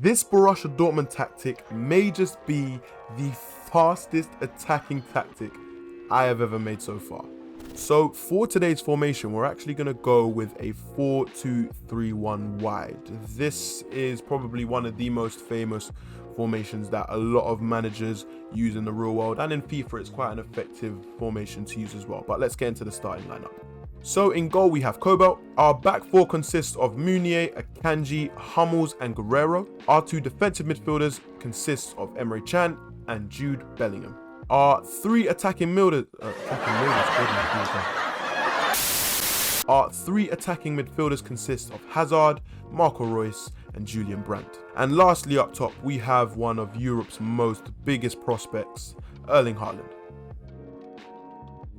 This Borussia Dortmund tactic may just be the fastest attacking tactic I have ever made so far. So for today's formation, we're actually going to go with a 4-2-3-1 wide. This is probably one of the most famous formations that a lot of managers use in the real world, and in FIFA it's quite an effective formation to use as well. But let's get into the starting lineup. So in goal we have Kobel. Our back four consists of Meunier, Akanji, Hummels and Guerrero. Our two defensive midfielders consists of Emre Can and Jude Bellingham. Our three attacking midfielders consist of Hazard, Marco Reus and Julian Brandt. And lastly up top we have one of Europe's most biggest prospects, Erling Haaland.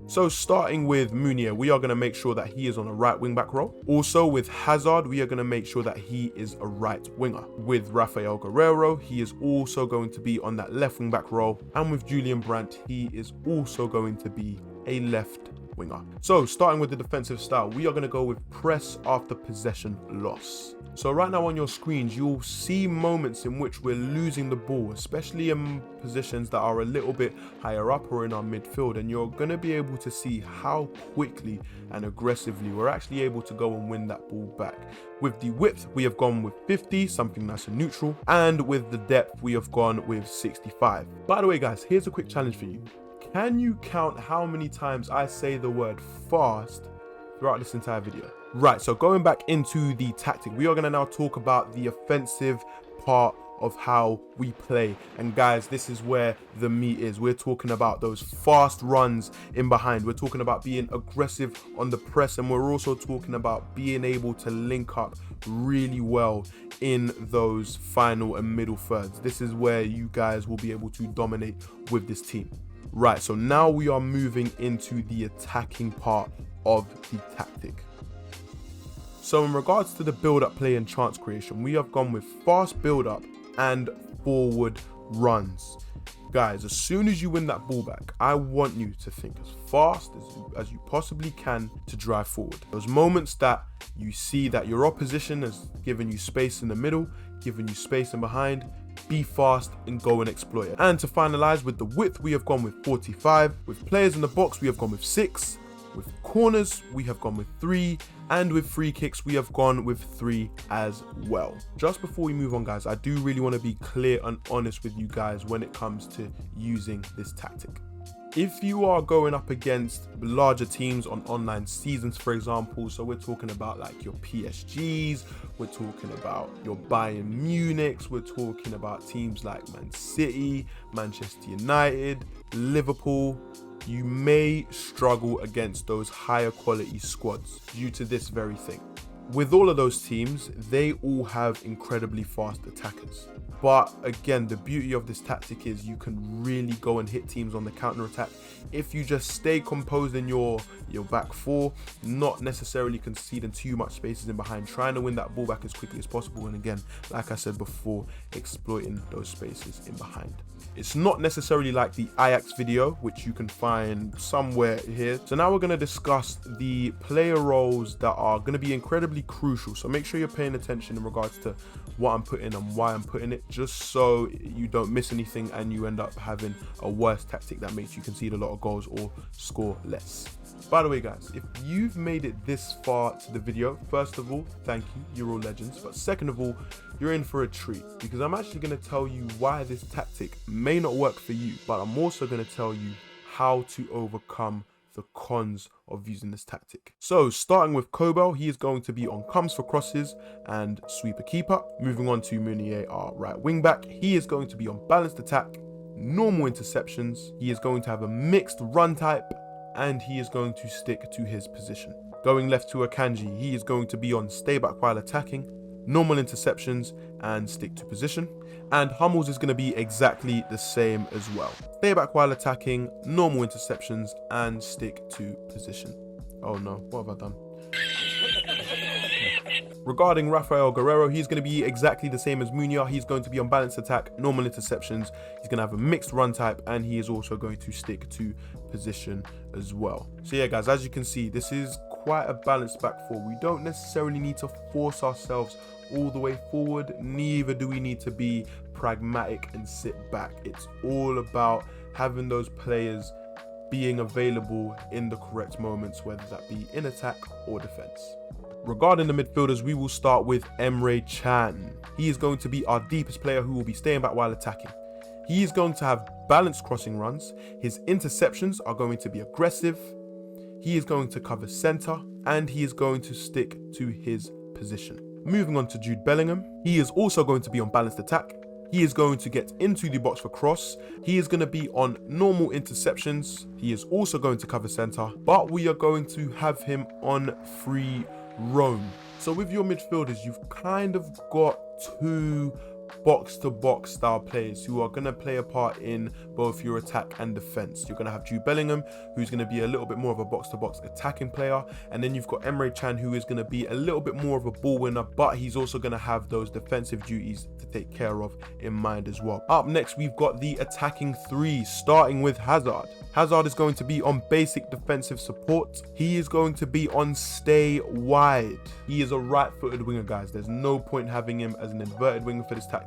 So starting with Meunier, we are going to make sure that he is on a right wing back role. Also with Hazard, we are going to make sure that he is a right winger. With Rafael Guerrero, he is also going to be on that left wing back role. And with Julian Brandt, he is also going to be a left winger. So starting with the defensive style, we are going to go with press after possession loss. So right now on your screens, you'll see moments in which we're losing the ball, especially in positions that are a little bit higher up or in our midfield, and you're going to be able to see how quickly and aggressively we're actually able to go and win that ball back. With the width, we have gone with 50, something nice and neutral, and with the depth, we have gone with 65. By the way, guys, here's a quick challenge for you. Can you count how many times I say the word fast throughout this entire video? Right, so going back into the tactic, we are going to now talk about the offensive part of how we play. And guys, this is where the meat is. We're talking about those fast runs in behind. We're talking about being aggressive on the press, and we're also talking about being able to link up really well in those final and middle thirds. This is where you guys will be able to dominate with this team. Right, so now we are moving into the attacking part of the tactic. So in regards to the build-up play and chance creation, we have gone with fast build-up and forward runs. Guys, as soon as you win that ball back, I want you to think as fast as you possibly can to drive forward. Those moments that you see that your opposition has given you space in the middle, given you space in behind, be fast and go and exploit it. And to finalize with the width, we have gone with 45. With players in the box, we have gone with 6. With corners, we have gone with 3, and with free kicks, we have gone with 3 as well. Just before we move on, guys, I do really want to be clear and honest with you guys when it comes to using this tactic. If you are going up against larger teams on online seasons, for example, so we're talking about like your PSGs, we're talking about your Bayern Munichs, we're talking about teams like Man City, Manchester United, Liverpool, you may struggle against those higher quality squads due to this very thing. With all of those teams, they all have incredibly fast attackers. But again, the beauty of this tactic is you can really go and hit teams on the counter attack if you just stay composed in your back four, not necessarily conceding too much spaces in behind, trying to win that ball back as quickly as possible. And again, like I said before, exploiting those spaces in behind. It's not necessarily like the Ajax video, which you can find somewhere here. So now we're going to discuss the player roles that are going to be incredibly crucial. So make sure you're paying attention in regards to what I'm putting and why I'm putting it, just so you don't miss anything and you end up having a worse tactic that makes you concede a lot of goals or score less. By the way, guys, if you've made it this far to the video, first of all, thank you, you're all legends. But second of all, you're in for a treat, because I'm actually going to tell you why this tactic may not work for you, but I'm also going to tell you how to overcome the cons of using this tactic. So starting with Kobel, he is going to be on comes for crosses and sweeper keeper. Moving on to Meunier, our right wing back, he is going to be on balanced attack, normal interceptions. He is going to have a mixed run type, and he is going to stick to his position. Going left to Akanji, he is going to be on stay back while attacking, normal interceptions and stick to position. And Hummels is going to be exactly the same as well. Stay back while attacking, normal interceptions and stick to position. Oh no, what have I done? Regarding Rafael Guerrero, he's going to be exactly the same as Meunier. He's going to be on balanced attack, normal interceptions. He's going to have a mixed run type, and he is also going to stick to position as well. So yeah, guys, as you can see, this is quite a balanced back four. We don't necessarily need to force ourselves all the way forward, neither do we need to be pragmatic and sit back. It's all about having those players being available in the correct moments, whether that be in attack or defense. Regarding the midfielders, we will start with Emre Can. He is going to be our deepest player who will be staying back while attacking. He is going to have balanced crossing runs. His interceptions are going to be aggressive. He is going to cover centre, and he is going to stick to his position. Moving on to Jude Bellingham, he is also going to be on balanced attack. He is going to get into the box for cross. He is going to be on normal interceptions. He is also going to cover centre, but we are going to have him on free roam. So with your midfielders, you've kind of got two box-to-box style players who are going to play a part in both your attack and defense. You're going to have Jude Bellingham, who's going to be a little bit more of a box-to-box attacking player, and then you've got Emre Can, who is going to be a little bit more of a ball winner, but he's also going to have those defensive duties to take care of in mind as well. Up next, we've got the attacking three, starting with Hazard. Hazard is going to be on basic defensive support. He is going to be on stay wide. He is a right-footed winger, guys. There's no point having him as an inverted winger for this tactic.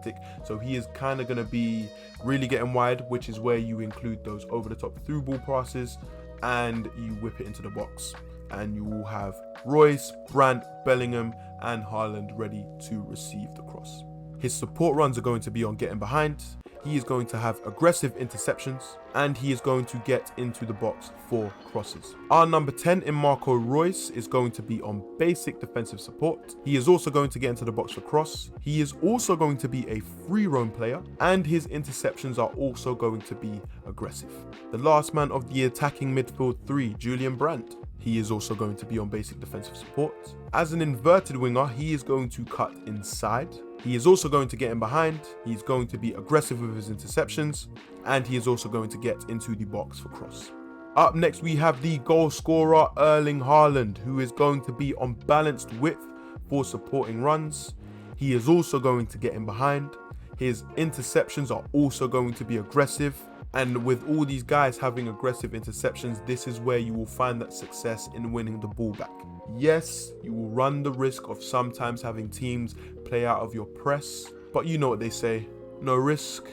So he is kind of going to be really getting wide, which is where you include those over-the-top through ball passes and you whip it into the box. And you will have Royce, Brandt, Bellingham and Haaland ready to receive the cross. His support runs are going to be on getting behind. He is going to have aggressive interceptions and he is going to get into the box for crosses. Our number 10 in Marco Reus is going to be on basic defensive support. He is also going to get into the box for cross. He is also going to be a free roam player and his interceptions are also going to be aggressive. The last man of the attacking midfield three, Julian Brandt. He is also going to be on basic defensive support. As an inverted winger, he is going to cut inside. He is also going to get in behind. He's going to be aggressive with his interceptions. And he is also going to get into the box for cross. Up next, we have the goal scorer, Erling Haaland, who is going to be on balanced width for supporting runs. He is also going to get in behind. His interceptions are also going to be aggressive. And with all these guys having aggressive interceptions, this is where you will find that success in winning the ball back. Yes, you will run the risk of sometimes having teams play out of your press, but you know what they say, no risk,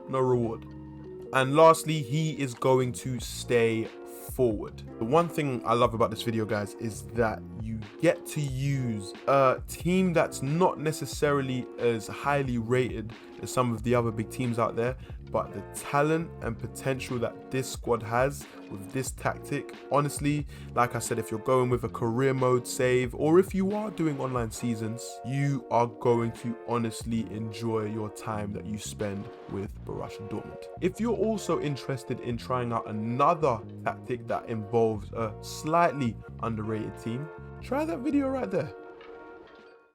no reward. And lastly, he is going to stay forward. The one thing I love about this video, guys, is that you get to use a team that's not necessarily as highly rated as some of the other big teams out there, but the talent and potential that this squad has with this tactic, honestly, like I said, if you're going with a career mode save or if you are doing online seasons, you are going to honestly enjoy your time that you spend with Borussia Dortmund. If you're also interested in trying out another tactic that involves a slightly underrated team, try that video right there.